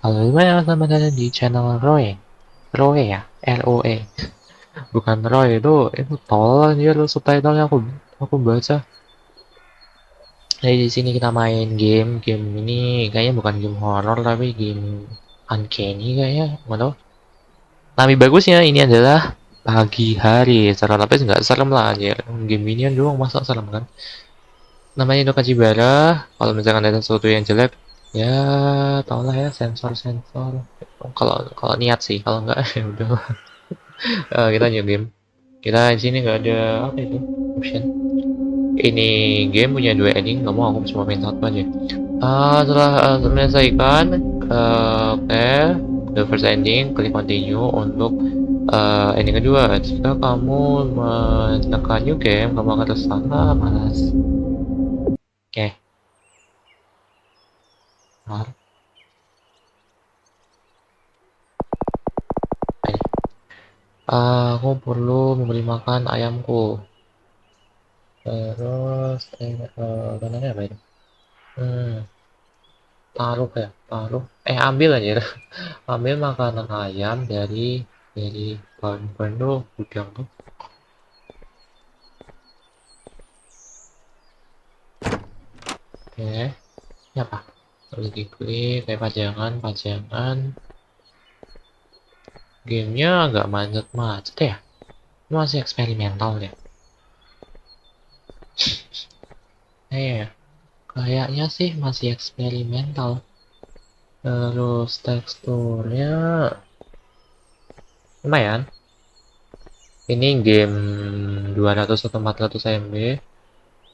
Halo, gimana selamat datang di channel Roy. Roy ya, ROE. Bukan Roy itu tolol anjir subtitlenya aku baca. Jadi di sini kita main game ini kayaknya bukan game horror tapi game uncanny kayaknya, nggak tahu. Tapi bagusnya ini adalah pagi hari. Secara lapis nggak serem lah anjir. Game ini doang masa serem kan? Namanya Dokajibara. Kalau misalkan ada sesuatu yang jelek, ya tau lah ya sensor. Kalau kalau niat sih, kalau nggak ya udah. Kita new game. Kita di sini nggak ada apa itu option. Ini game punya dua ending, nggak mau aku cuma main satu aja. Setelah menyelesaikan, oke, the first ending, klik continue untuk ending kedua. Jika kamu menekan new game, kamu akan tersangka malas. Oke, okay. Aku perlu memberi makan ayamku. Terus, namanya apa itu? Hmm, taruh. Ambil aja. Ambil makanan ayam dari pohon tuh, gudang tuh. Oke, ini apa? Klik, kayak pajangan. Gamenya agak macet ya. Ini masih eksperimental ya. Kayaknya sih masih eksperimental. Terus teksturnya lumayan. Ini game 200 atau 400 MB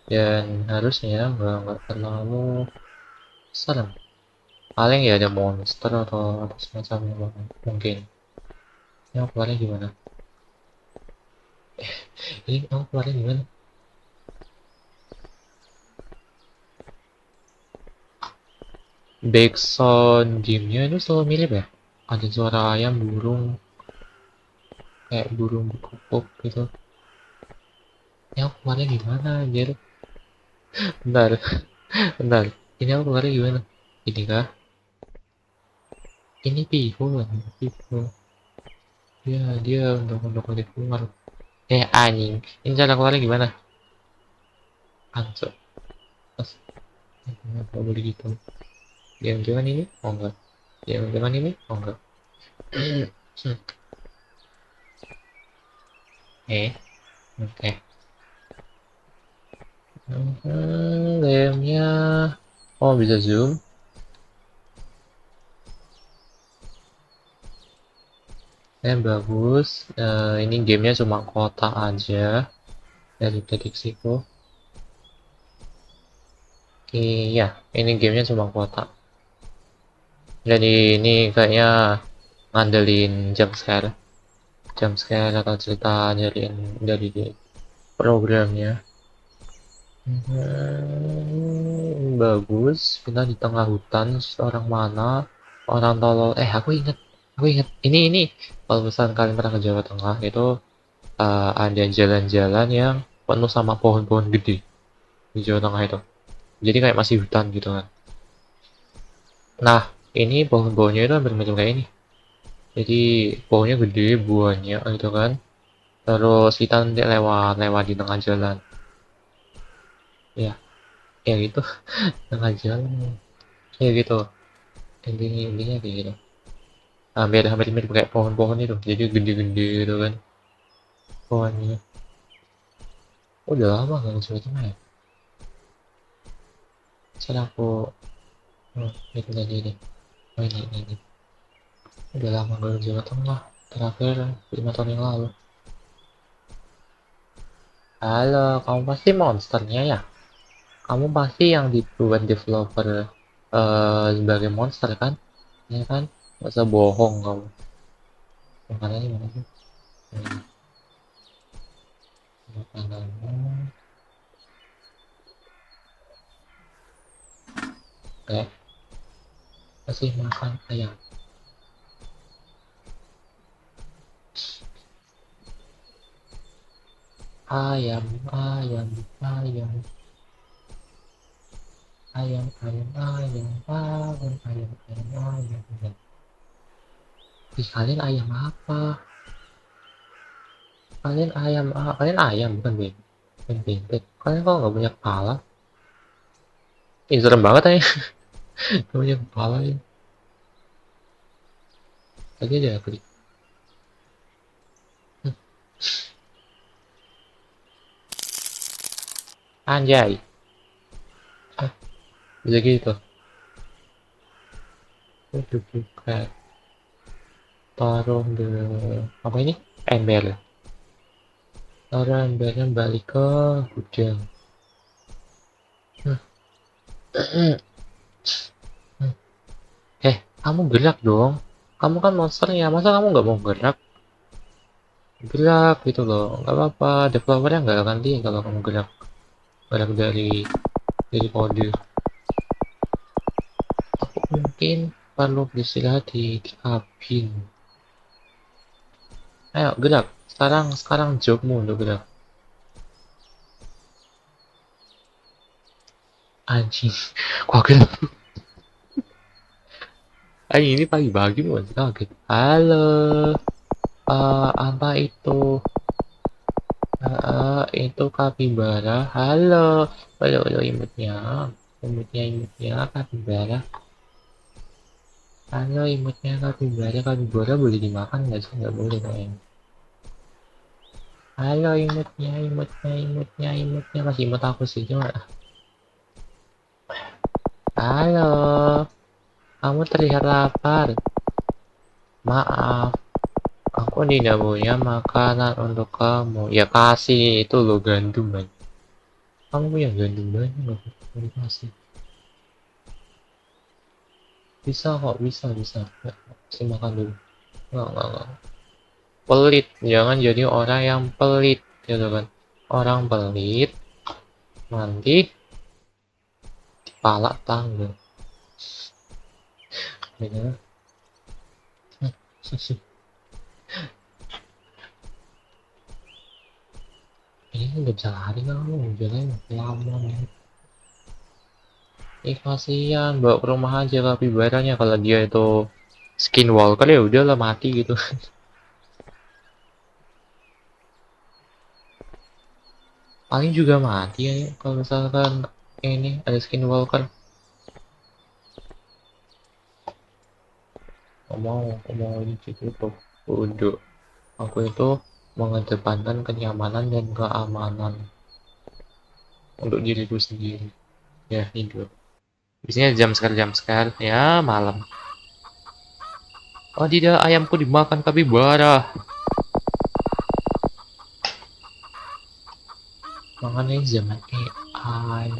dan harusnya nggak terlalu serem. Paling ya ada monster atau apa semacamnya mungkin. Ini aku keluarnya gimana? Ini aku keluarnya gimana? Backsound gamenya itu selalu mirip ya? Ada suara ayam, burung, kayak burung berkukuk gitu. Ini aku keluarnya gimana anjir? Bentar, bentar. Ini aku keluarnya gimana? Ini kah? Ini pihu lah, pihu. Dia untuk keluar. Anjing. Ini cara keluarnya gimana? Anjir. Nggak boleh gitu. Jangan-jangan ini? Oh enggak. Jangan-jangan ini? Oh enggak. Eh, oke. Gamenya. Oh, bisa zoom. Bagus. Ini gamenya cuma kotak aja. Dari prediksiku. Iya, ini gamenya cuma kotak. Jadi ini kayaknya ngandelin jump scare atau cerita dari programnya. Bagus. Kita di tengah hutan, orang mana, orang tolol. Aku ingat. Ini kalau misalnya kalian pernah ke Jawa Tengah itu ada jalan-jalan yang penuh sama pohon-pohon gede di Jawa Tengah itu. Jadi kayak masih hutan gitu kan. Nah, ini pohon-pohonnya itu hampir mirip kayak ini. Jadi pohonnya gede, buahnya gitu kan. Terus kita nanti lewat di tengah jalan. Ya, ya gitu. Tengah jalan. Ya gitu. Intinya kayak gitu. Hampir mirip kayak pohon-pohon itu. Jadi gede-gede gitu kan. Pohonnya. Udah lama gak ke Jawa Tengah ya. Sekarang aku itu tadi nih. Oh ini. Udah lama gak ke Jawa Tengah. Terakhir 5 tahun yang lalu. Halo, kamu pasti monsternya ya? Kamu pasti yang dibuat developer sebagai monster kan? Ya kan? Gak usah bohong kamu. Makanannya mana sih? Hmm, makanannya. Oke, kasih makan ayam. Ayam, ayam, ayam, ayam, ayam, ayam, ayam, ayam, ayam, ayam, ayam. Ih, kalian ayam apa? Kalian ayam bukan bebek. Kalian kok nggak punya kepala? Ih, serem banget ya. Nggak punya kepala ya. Tadi aja klik. Hmm, Anjay. Ah, bisa gitu. Aduh, bukan. Taruh de apa ini? Ember. Taruh embernya balik ke gudang. Hmm. Kamu gerak dong. Kamu kan monsternya, masa kamu nggak mau gerak? Gerak gitu loh, nggak apa-apa. Developernya nggak akan lihat kalau kamu gerak. Gerak dari kode. Aku mungkin perlu beristirahat di kabin. Ayo gerak. Sekarang jobmu untuk gerak. Anjing. Kok gerak? Ini pagi-pagi masih kaget. Halo. Apa itu? Itu kapibara. Halo. Halo imutnya. Imutnya kapibara. Halo imutnya kapibara. Kapibara boleh dimakan nggak sih? Nggak boleh kayaknya. Halo imutnya. Masih imut aku sih cuma. Halo. Kamu terlihat lapar. Maaf. Aku tidak punya makanan untuk kamu. Ya kasih itu lo gandum man. Kamu punya gandum banyak nggak? Mau dikasih. Bisa kok, bisa. Ya, kasih makan dulu. Nggak. Pelit, jangan jadi orang yang pelit, gitu kan. Orang pelit, nanti dipalak tangga. Bener. Ini udah bisa lari kamu, jalan lama nih. Kasihan, bawa ke rumah aja kapibaranya kalau dia itu skinwalker ya udahlah mati gitu. Paling juga mati ya kalau misalkan ini ada skinwalker. Aku mau ini gitu tuh. Udah, aku itu mengedepankan kenyamanan dan keamanan untuk diriku sendiri. Ya, hidup. Biasanya jam sekar ya malam. Oh tidak, ayamku dimakan kapibara. Makanya zaman AI.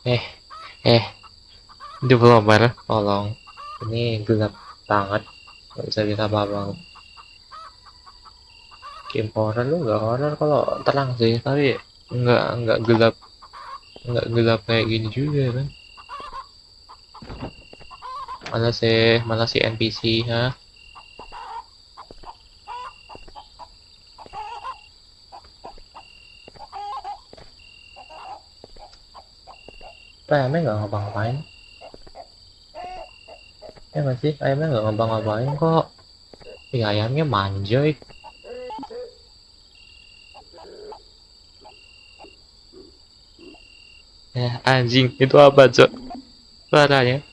Eh, eh, developer, tolong. Ini gelap banget. Gak bisa kita apa-apa. Game horror lu nggak horror kalau terang sih, tapi nggak gelap, nggak gelap kayak gini juga kan. Mana sih NPC, ha? Ayamnya nggak ngapa-ngapain. Ya nggak sih, ayamnya nggak ngapa-ngapain kok. Ayamnya manjoy. Anjing, itu apa, Cok? Suaranya.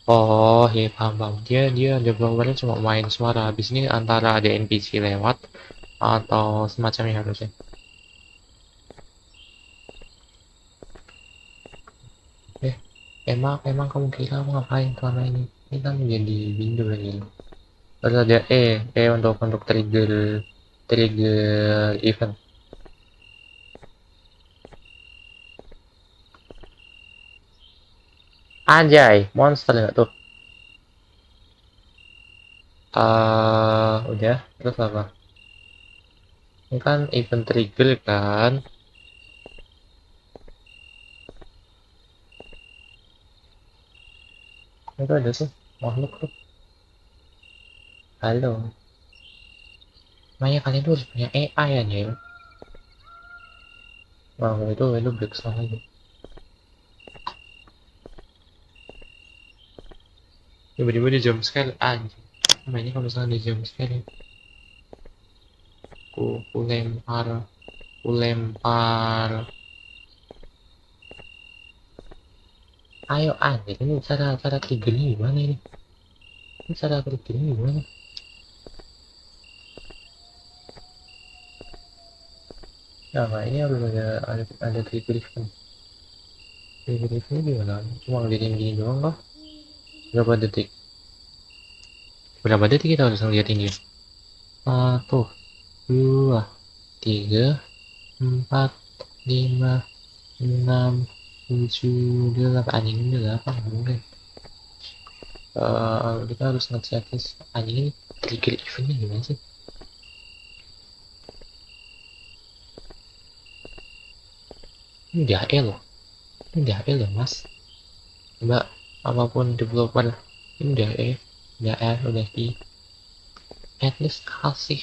Oh, iya paham. Dia developernya cuma main suara. Habis ini antara ada NPC lewat atau semacamnya harusnya. Eh, emang kamu kira aku ngapain selama ini? Ini kan jadi window lagi. Terus ada untuk trigger trigger event. Anjay, monster nggak tuh? Udah. Terus apa? Ini kan event trigger kan? Itu ada tuh makhluk tuh. Halo. makanya kalian tuh harus punya AI anjir. Wah itu break sound aja. Tiba-tiba di jump scare anjing. Mainnya kalau misalnya di jump scare ya. Ku lempar, ku lempar. Ayo anjir, ini cara triggernya gimana ini? Ini cara triggernya gimana? Nah, ini harus ada trigger event. Trigger event gimana? Cuma ngeliatin gini doang kah? Berapa detik? Berapa detik kita harus ngeliatin dia? Satu, dua, tiga, empat, lima, enam, tujuh, delapan. Anjing ini delapan mungkin. Kita harus ngecek anjing ini trigger eventnya gimana sih? Ini udah E loh. Ini udah E loh mas. Mbak, apapun developer, ini udah E, udah R, udah I. At least kasih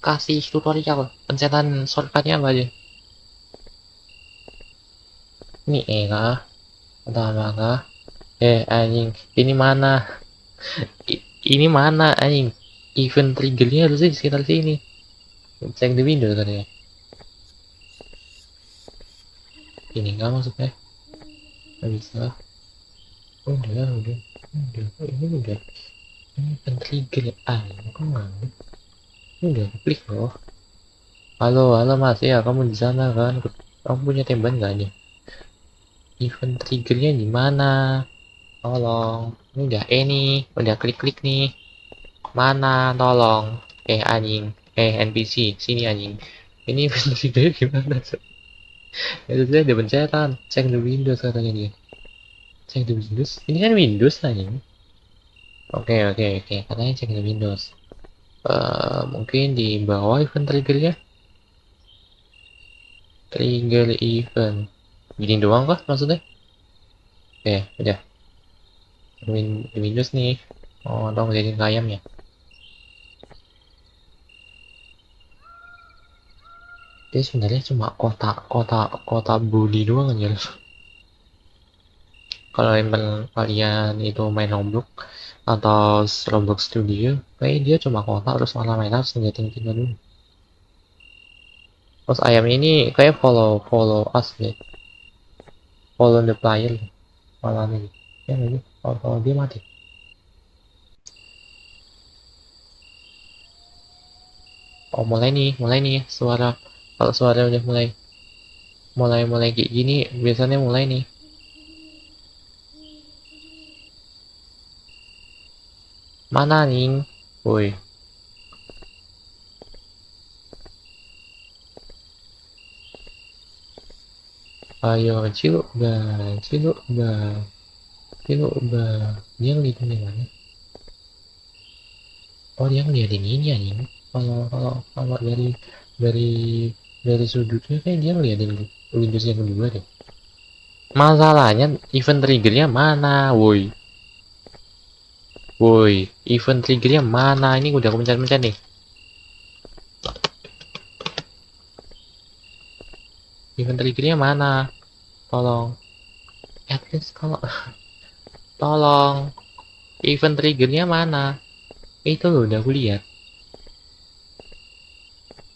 kasih tutorial pencetan shortcutnya apa aja. Ini E kah? Atau apa kah? Anjing, ini mana? Ini mana anjing? Event triggernya harusnya di sekitar sini. Cek di Windows tadi ya. Ini enggak maksudnya? Nggak bisa. Oh, udah. Oh, ini udah. Ini event trigger ya. Ini kok nggak? Ini udah klik loh. Halo mas, ya kamu di sana kan? Kamu punya tembakan nggak nih? Event triggernya di mana? Tolong. Ini udah nih, udah klik nih. Mana? Tolong. Anjing. NPC, sini anjing. Ini event triggernya gimana? Itu saya ada pencetatan. Cek di Windows katanya dia. Cek di Windows. Ini kan Windows anjing. Oke. Katanya cek di Windows. Mungkin di bawah event triggernya. Trigger event. Gini doang kah maksudnya? Udah. Di Windows nih. Oh, dong jadi ayam ya. Dia sebenarnya cuma kota bully doang aja. Kalau emang kalian itu main Roblox atau Roblox Studio, kayak dia cuma kota terus malah main harus ngejatin kita dulu. Terus ayam ini kayak follow us deh. Follow the player malah nih. Ya nggak sih? Kalau dia mati. Oh mulai nih suara. Kalau suara udah mulai kayak gini, biasanya mulai nih. Mana nih? Woi. Ayo, ciluk bang. Dia ngeliatin yang mana? Oh, dia ngeliatin ini ya nih. Kalau dari dari sudutnya kayak dia ngeliatin Windows yang kedua deh. Masalahnya event triggernya mana, woi, event triggernya mana? Ini udah aku mencet nih. Event triggernya mana? Tolong. At least kalau tolong. Event triggernya mana? Itu loh udah aku lihat.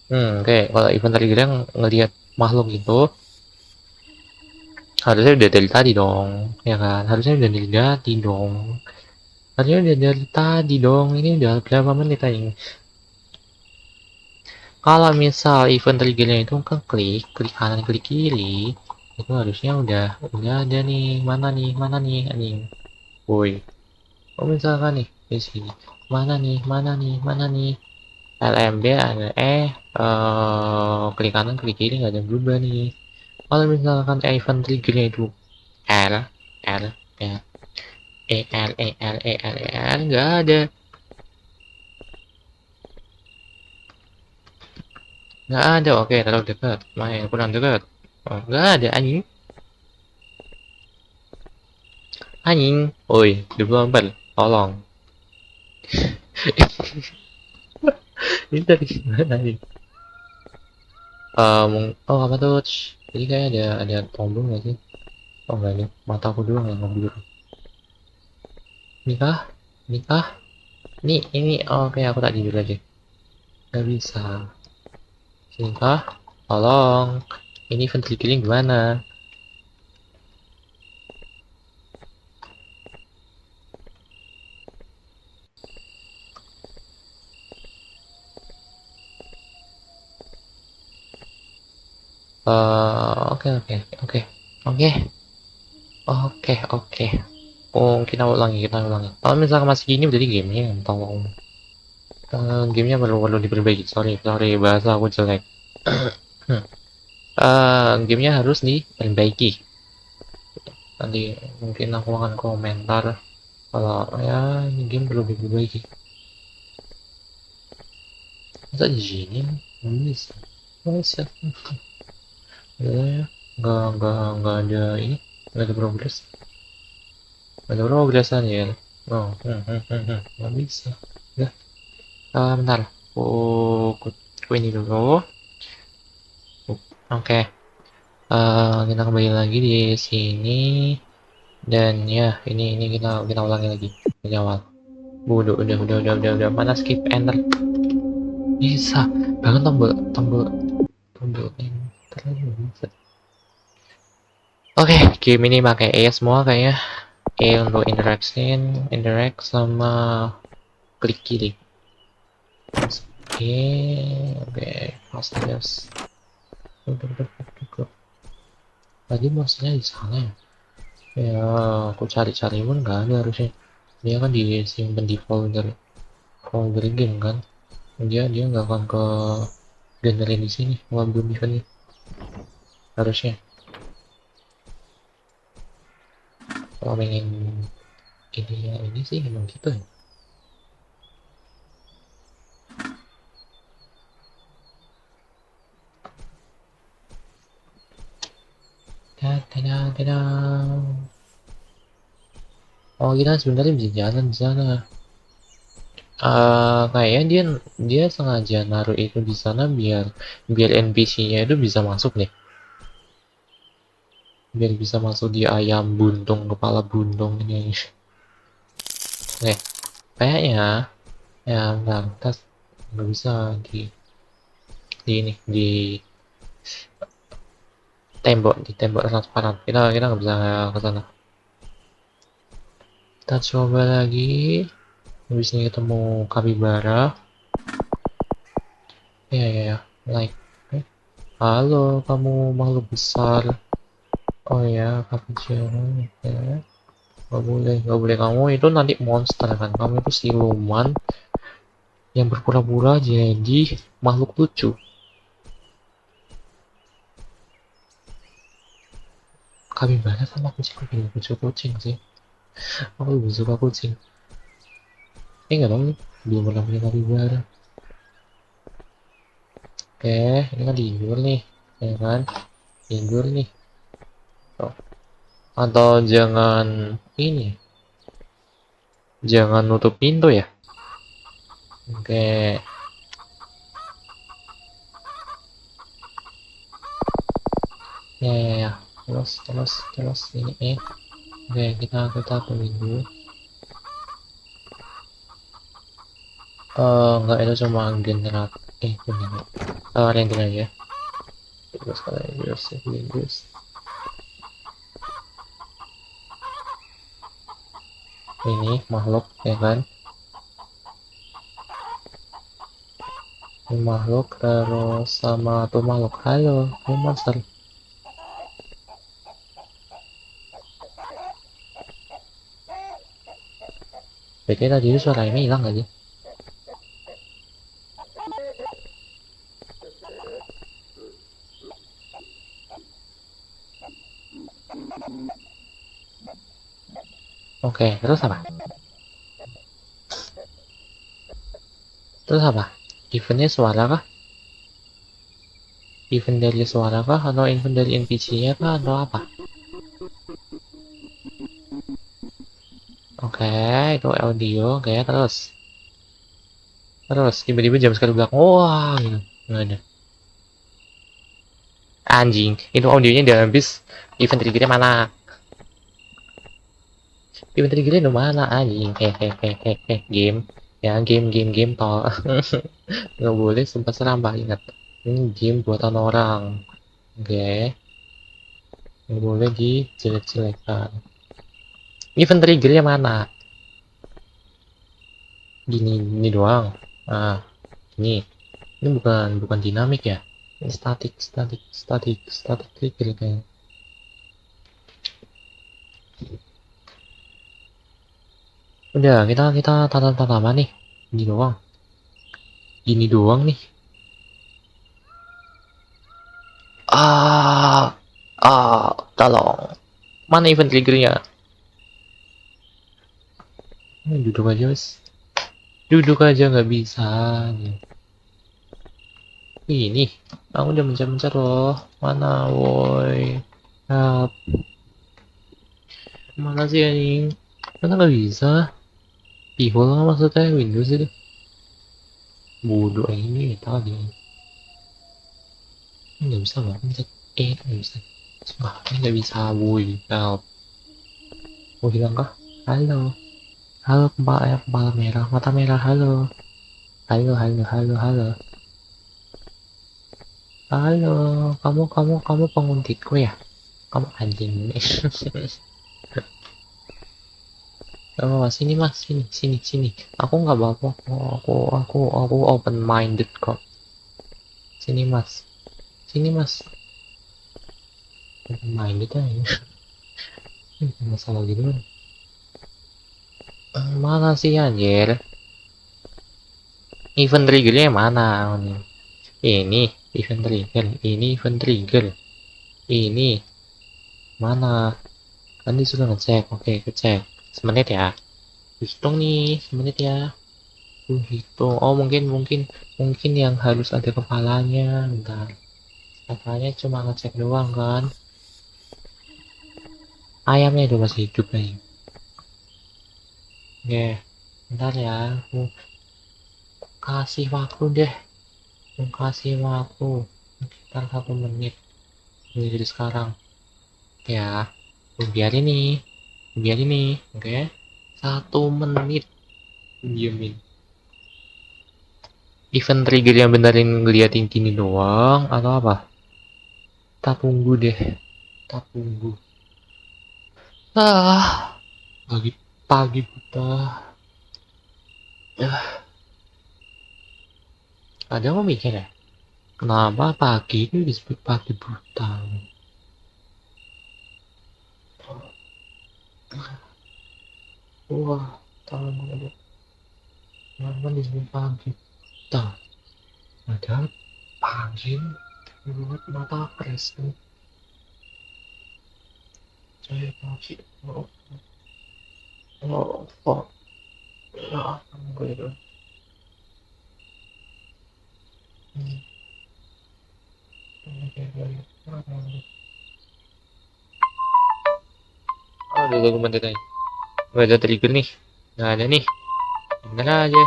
Oke. Kalau event triggernya ngelihat makhluk itu harusnya udah dari tadi dong, ya kan? Harusnya udah dari tadi dong. Harusnya udah dari tadi dong. Ini udah berapa menit aja? Kalau misal event triggernya itu kan klik kanan klik kiri, itu harusnya udah ada nih. Mana nih anjing? Woi. Oh misalkan nih di sini. Mana nih? LMB ada klik kanan klik kiri nggak ada berubah nih. Kalau misalkan event triggernya itu R R ya nggak ada. Oke terlalu dekat, main kurang dekat. Oh, nggak ada anjing. Woi developer tolong. Ini dari mana nih? Oh apa tuh? Jadi kayak ada tombol nggak sih? Oh enggak nih, mataku doang yang ngeblur. Nikah? Nikah? Ini oke aku tak jujur aja. Nggak bisa. Nikah? Tolong. Ini ventriculing gimana? Oke oke oke oke oke. Oh kita ulangi. Kalau misalkan masih gini berarti gamenya yang tolong. Gamenya perlu diperbaiki. Sorry bahasa aku jelek. Gamenya harus diperbaiki. Nanti mungkin aku akan komentar kalau ya ini game perlu diperbaiki. Masa di sini nggak bisa? Nggak bisa. Ya, nggak ada ini, nggak ada progres. Nggak ada progresan ya. Oh, nggak bisa. Ya, bentar. Aku ini dulu. Oke. Kita kembali lagi di sini dan ya ini kita ulangi lagi dari awal. Udah mana skip enter bisa banget tombol enter bisa. Oke, game ini pakai E semua kayaknya. E untuk interact sama klik kiri. Oke, fast yes. Tadi maksudnya di sana ya. Ya, aku cari-cari pun nggak ada harusnya. Dia kan disimpan di folder game kan. Dia nggak akan ke generate di sini. Ngambil event nih. Harusnya. Kalau pengen ini sih emang gitu ya. Tada. Oh kita sebenarnya bisa jalan di sana. Kayaknya dia sengaja naruh itu di sana biar NPC-nya itu bisa masuk nih. Biar bisa masuk di ayam buntung, kepala buntung ini. Oke, kayaknya ya bentar, kita nggak bisa di tembok transparan. Kita nggak bisa ke sana. Kita coba lagi. Habis ini ketemu kapibara. Ya, like. Halo, kamu makhluk besar. Oh ya, cappuccino. Ya. Nggak boleh kamu itu nanti monster kan. Kamu itu siluman yang berpura-pura jadi makhluk lucu. Capybara sama kucing, aku pilih kucing sih. Aku lebih suka kucing. Nggak tahu nih, belum pernah punya capybara. Oke, ini kan tidur nih, ya kan? Tidur nih. Oh. Atau jangan nutup pintu ya. Oke, ya. Terus ini. Oke, kita pergi dulu. Enggak, itu cuma generat. Benar. Render aja. Terus. Ini makhluk, ya kan? Ini makhluk terus sama tuh makhluk. Halo, ini monster. Berarti tadi itu suara ini hilang gak sih? Oke, terus apa? Terus apa? Eventnya suara kah? Event dari suara kah? Atau event dari NPC-nya kah? Atau apa? Oke, itu audio. Oke, terus. Terus tiba-tiba jam sekali bilang, wah, gitu. Nggak ada. Anjing, itu audionya udah habis. Event triggernya mana? Event triggernya udah mana anjing? Hehehehe, game. Ya, game tol. Nggak boleh sumpah serambah, ingat. Ini game buatan orang. Oke. Nggak boleh dijelek-jelekan. Event triggernya mana? Gini doang. Ah, ini bukan dinamik ya. Ini static trigger kayaknya. Udah, kita tata nih. Ini doang. Gini doang nih. Ah, tolong. Mana event triggernya? Duduk aja, wes. Duduk aja nggak bisa. Ini, aku udah mencet-mencet loh. Mana, woi? Help. Mana sih anjing? Mana nggak bisa? Pihol lah maksudnya Windows itu. Bodoh ini tadi. Ini nggak bisa nggak mencet. Nggak bisa. Sumpah, ini nggak bisa, woi. Help. Mau hilang kah? Halo. Halo kepala merah, mata merah, halo. Halo. Halo, kamu penguntikku ya? Kamu anjing ini. Oh, sini mas, sini. Aku nggak bawa kok. Aku open minded kok. Sini mas. Open minded aja. Masalah gitu kan. Mana sih anjir? Event triggernya mana? Ini event trigger. Ini mana? Kan dia sudah ngecek. Oke, ngecek. Semenit ya. Hitung nih, semenit ya. Hitung. Oh, mungkin yang harus ada kepalanya. Bentar. Kepalanya cuma ngecek doang kan. Ayamnya udah masih hidup nih. Oke. Bentar ya. Aku kasih waktu deh. Kasih waktu. Sekitar 1 menit. Jadi sekarang. Ya. Biar ini. Oke. 1 menit. Diamin. Event trigger yang benerin ngeliatin gini doang atau apa? Kita tunggu deh. Kita tunggu. Pagi buta. Ada yang mau mikir ya? Kenapa pagi itu disebut pagi buta? Wah, tahu ada. Kenapa disebut pagi buta? Padahal pagi buat mata fresh nih. Saya pagi. Oh. Ya, gue itu. Dulu menit aja. Gak ada trigger nih. Gak ada nih. Bener aja.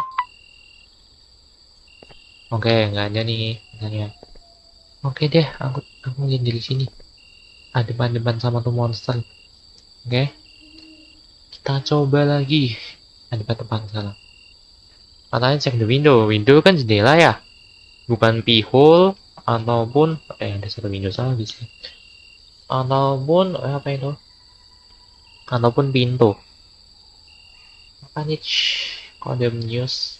Oke, nggak ada nih. Benarnya. Oke deh, aku jadi di sini. Depan-depan sama tuh monster. Oke, kita coba lagi. Depan sana. Katanya cek the window. Window kan jendela ya, bukan peephole ataupun ada satu window lagi sih. Ataupun apa itu? Ataupun pintu. Apa nih? Kode news.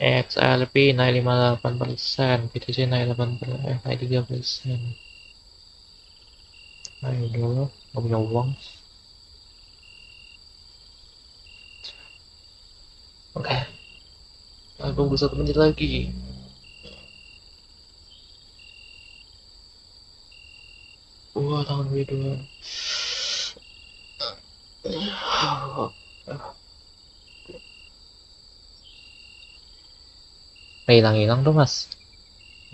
XLP naik 58%, BTC naik 8%, naik 3%. Ayo dulu, gak punya uang. Oke, aku tunggu 1 menit lagi. Wah, tangan gue dulu. Hilang-hilang tuh mas.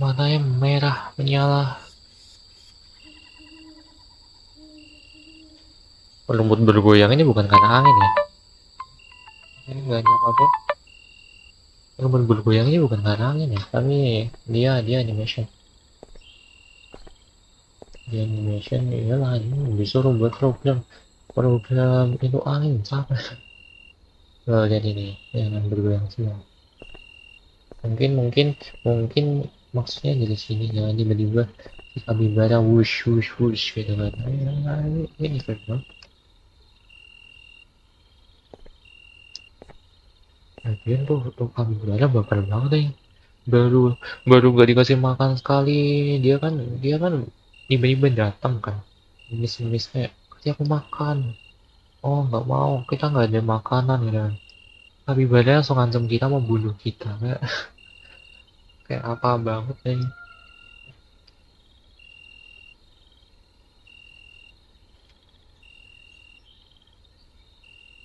Matanya merah menyala. Lembut bergoyang ini bukan karena angin ya. Ini nggak ada apa-apa. Yang bergoyangnya bukan karena angin ya, tapi dia animation. Dia animation iyalah, ini disuruh buat program itu angin capek. Loh, lihat ini yang bergoyang semua. Mungkin maksudnya dari sini ya, tiba-tiba si Kabibara wush wush wush gitu kan. Ini keren banget. Lagian tuh Kabibara bakal banget ya. baru baru gak dikasih makan sekali, dia kan tiba-tiba datang kan, miss kayak kasih aku makan, oh nggak mau, kita nggak ada makanan gitu. Tapi badan langsung ngancam kita mau bunuh kita, kayak apa banget nih.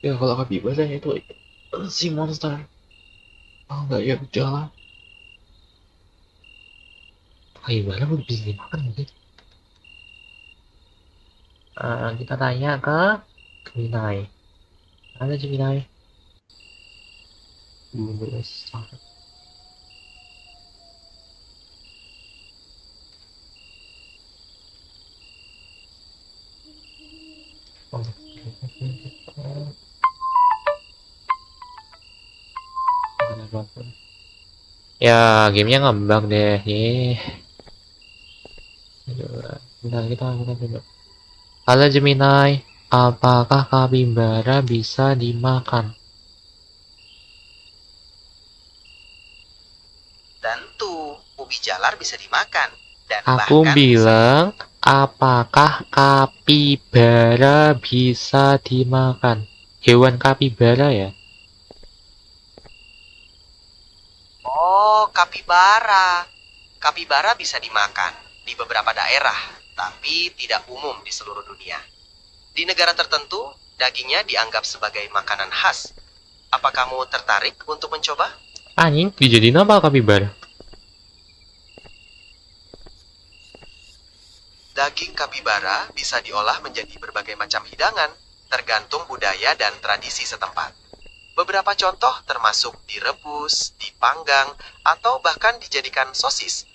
Ya kalau Kabibara itu si monster, oh nggak ya jalan. Kabibara udah bisa dimakan gitu. Kita tanya ke Gemini, ada Gemini belum beres. Oh, ya gamenya ngambang deh nih. Bentar, kita coba. Halo Gemini, apakah kapibara bisa dimakan? Tentu, ubi jalar bisa dimakan. Dan Aku bahkan bilang, apakah kapibara bisa dimakan? Hewan kapibara ya? oh, kapibara. Kapibara bisa dimakan di beberapa daerah, tapi tidak umum di seluruh dunia. Di negara tertentu, dagingnya dianggap sebagai makanan khas. Apa kamu tertarik untuk mencoba? Anjing, dijadiin apa kapibara? Daging kapibara bisa diolah menjadi berbagai macam hidangan, tergantung budaya dan tradisi setempat. Beberapa contoh termasuk direbus, dipanggang, atau bahkan dijadikan sosis.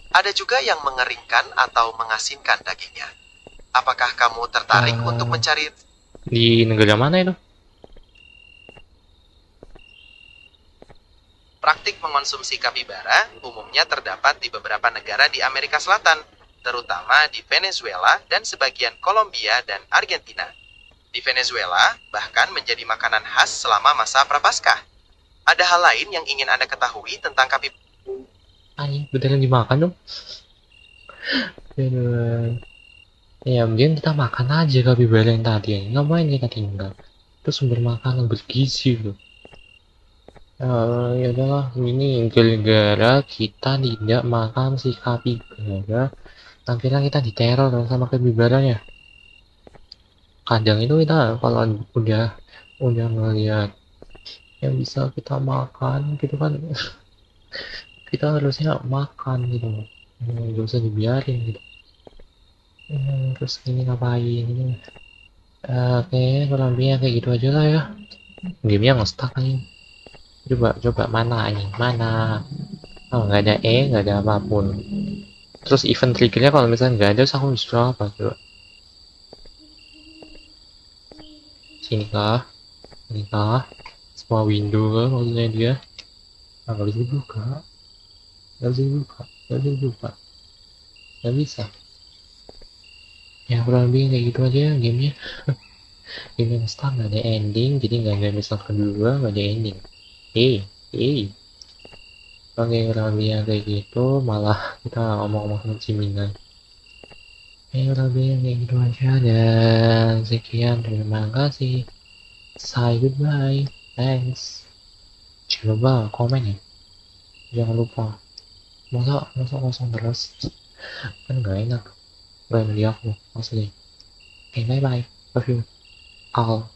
Ada juga yang mengeringkan atau mengasinkan dagingnya. Apakah kamu tertarik untuk mencari? Di negara mana itu? Praktik mengonsumsi kapibara umumnya terdapat di beberapa negara di Amerika Selatan, terutama di Venezuela dan sebagian Kolombia dan Argentina. Di Venezuela, bahkan menjadi makanan khas selama masa Prapaskah. Ada hal lain yang ingin Anda ketahui tentang kapibara? Anjing, beneran dimakan dong? Aduh. Ya, mungkin kita makan aja kapibara yang tadi. Ngapain kita tinggal? Itu sumber makanan bergizi loh. Ya udahlah, ini gara-gara kita tidak makan si kapibara, akhirnya kita diteror sama kapibaranya. Kadang itu kita kalau udah ngeliat yang bisa kita makan gitu kan, kita harusnya makan gitu, nggak usah dibiarin gitu. Terus ini ngapain ini? Kayaknya kurang lebihnya kayak gitu aja lah ya. Gamenya nge-stuck aja. Coba mana ini? Mana? Oh, nggak ada nggak ada apapun. Terus event triggernya kalau misalnya nggak ada, terus aku disuruh apa coba? Sini kah? Ini kah? Semua window kah maksudnya dia? Nggak bisa dibuka. Nggak bisa dibuka. Nggak bisa dibuka. Nggak bisa. Ya kurang lebih kayak gitu aja ya gamenya. Game yang start nggak ada ending, jadi nggak ada episode kedua, nggak ada ending. Eh. Oke, kurang lebihnya kayak gitu, malah kita ngomong-ngomong sama Cimina. Kurang lebihnya kayak gitu aja, dan sekian, terima kasih. Say goodbye. Thanks. Jangan lupa komen ya. Jangan lupa. Masa kosong terus. Kan gak enak. Gak dari aku. Maksudnya. Oke, bye bye. Love you all.